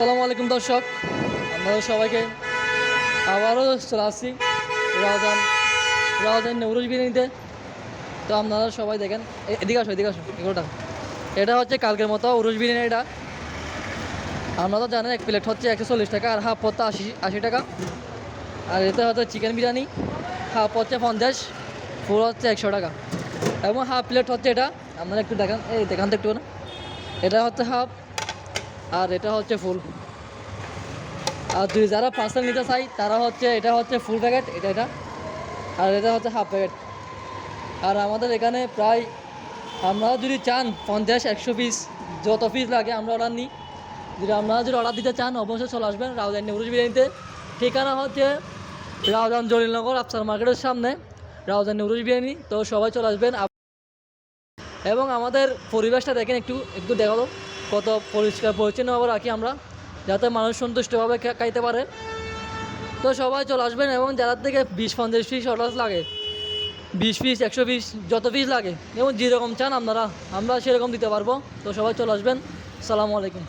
আসসালামু আলাইকুম দর্শক, আপনারা সবাইকে আবারও চলে আসছি রাউজান নৌরুজ বিরিয়ানিতে। তো আপনারা সবাই দেখেন, এদিকে আসো এগুলোটা। এটা হচ্ছে কালকের মতো উরুজ বিরিয়ানি। এটা আপনারা তো জানেন এক প্লেট হচ্ছে 140 টাকা, আর হাফ হচ্ছে 80 টাকা। আর এতে হচ্ছে চিকেন বিরিয়ানি, হাফ হচ্ছে 50, ফুল হচ্ছে 100 টাকা। এবং হাফ প্লেট হচ্ছে এটা, আপনারা একটু দেখান, দেখান তো একটু না। এটা হচ্ছে হাফ, আর এটা হচ্ছে ফুল। আর যারা পার্সেল নিতে চাই তারা হচ্ছে, এটা হচ্ছে ফুল প্যাকেট, এটা আর এটা হচ্ছে হাফ প্যাকেট। আর আমাদের এখানে প্রায়, আপনারা যদি চান 50-100 পিস, যত পিস লাগে আমরা অর্ডার নিই। আপনারা যদি অর্ডার দিতে চান অবশ্যই চলে আসবেন রাউজান নৌরুজ বিরিয়ানিতে। ঠিকানা হচ্ছে রাউজান জলিলনগর আফসার মার্কেটের সামনে রাউজান নৌরুজ বিরিয়ানি। তো সবাই চলে আসবেন। এবং আমাদের পরিবেশটা দেখেন, একটু একটু দেখালো কত পরিষ্কার পরিচ্ছন্নভাবে রাখি আমরা, যাতে মানুষ সন্তুষ্টভাবে খাইতে পারে। তো সবাই চলে আসবেন। এবং যারা থেকে 20-50 পিস অর্ডার লাগে, 20 পিস 100 পিস যত পিস লাগে এবং যেরকম চান আপনারা, আমরা সেরকম দিতে পারবো। তো সবাই চলে আসবেন। সালামু আলাইকুম।